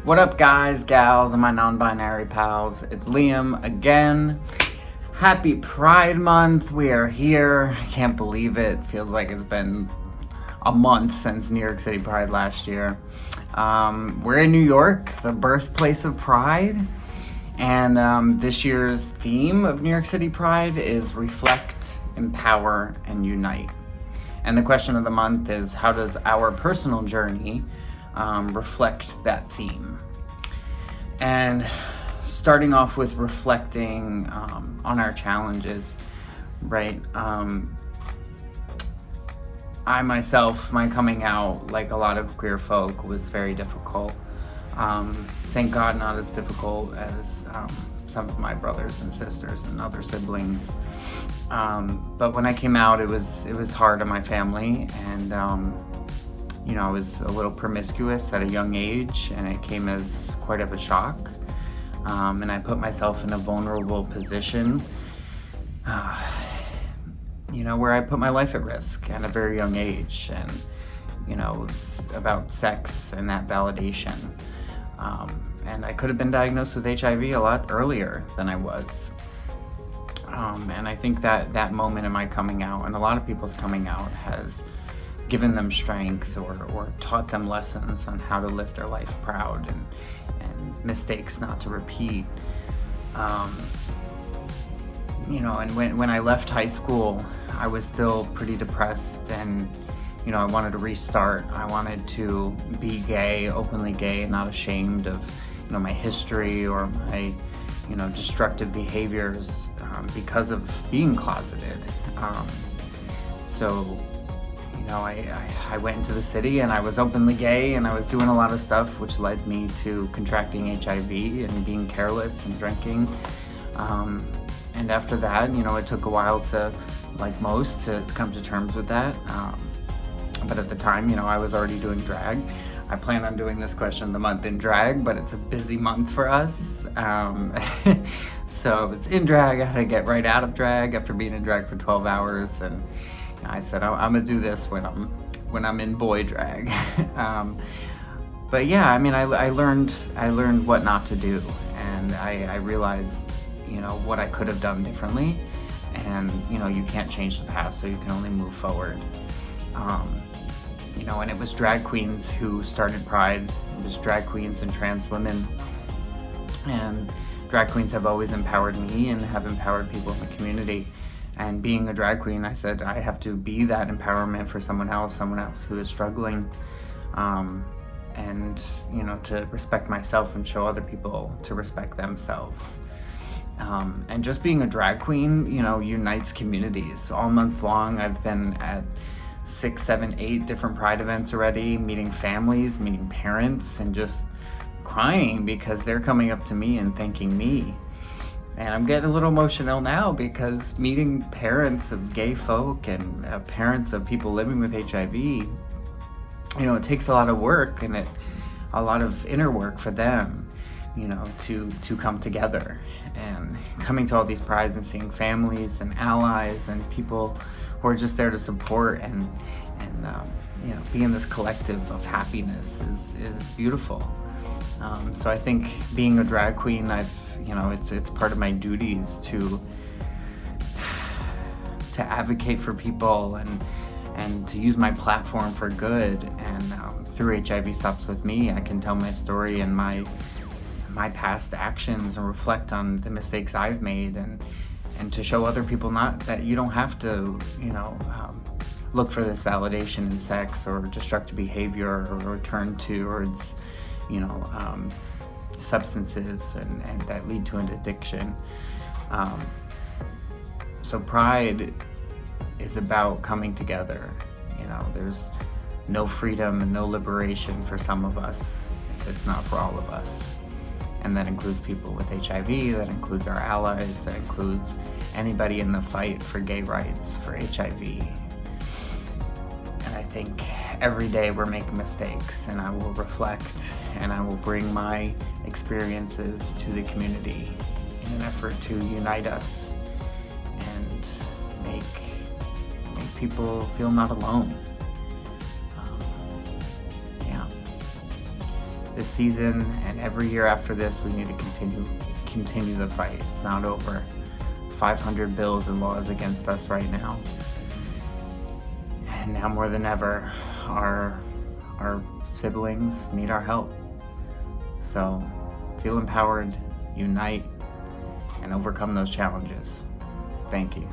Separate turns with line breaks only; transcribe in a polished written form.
What up, guys, gals, and my non-binary pals? It's Liam again. Happy Pride Month. We are here. I can't believe it. Feels like it's been a month since New York City Pride last year. We're in New York, the birthplace of Pride. And this year's theme of New York City Pride is Reflect, Empower, and Unite. And the question of the month is, how does our personal journey reflect that theme? And starting off with reflecting on our challenges, right? I myself, my coming out, like a lot of queer folk, was very difficult. Thank God not as difficult as some of my brothers and sisters and other siblings. But when I came out, it was hard on my family, and I was a little promiscuous at a young age, and it came as quite of a shock. And I put myself in a vulnerable position, where I put my life at risk at a very young age. And, it was about sex and that validation. And I could have been diagnosed with HIV a lot earlier than I was. And I think that moment in my coming out, and a lot of people's coming out, has given them strength or taught them lessons on how to live their life proud and mistakes not to repeat. And when I left high school, I was still pretty depressed, and I wanted to restart. I wanted to be gay, openly gay, not ashamed of my history or my destructive behaviors because of being closeted. I went into the city, and I was openly gay, and I was doing a lot of stuff which led me to contracting HIV and being careless and drinking. And after that, it took a while to, like most, to come to terms with that. But at the time, I was already doing drag. I plan on doing this question of the month in drag, but it's a busy month for us. So it's in drag. I had to get right out of drag after being in drag for 12 hours. And I said, I'm gonna do this when I'm in boy drag. But yeah, I learned what not to do, and I realized, what I could have done differently. And you can't change the past, so you can only move forward. And it was drag queens who started Pride. It was drag queens and trans women. And drag queens have always empowered me and have empowered people in the community. And being a drag queen, I said I have to be that empowerment for someone else who is struggling. And to respect myself and show other people to respect themselves. And just being a drag queen, unites communities. All month long, I've been at 6, 7, 8 different Pride events already, meeting families, meeting parents, and just crying because they're coming up to me and thanking me. And I'm getting a little emotional now because meeting parents of gay folk and parents of people living with HIV, it takes a lot of work and a lot of inner work for them, to come together. And coming to all these prides and seeing families and allies and people who are just there to support and be in this collective of happiness is beautiful. So I think being a drag queen, it's part of my duties to advocate for people and to use my platform for good. And through HIV Stops With Me, I can tell my story and my past actions and reflect on the mistakes I've made, and to show other people that you don't have to, look for this validation in sex or destructive behavior or turn towards, substances and that lead to an addiction. So Pride is about coming together. There's no freedom and no liberation for some of us if it's not for all of us. And that includes people with HIV, that includes our allies, that includes anybody in the fight for gay rights, for HIV. And I think every day we're making mistakes, and I will reflect and I will bring my experiences to the community in an effort to unite us and make people feel not alone. this season and every year after this, we need to continue the fight. It's not over. 500 bills and laws against us right now. And now more than ever, our siblings need our help. So feel empowered, unite, and overcome those challenges. Thank you.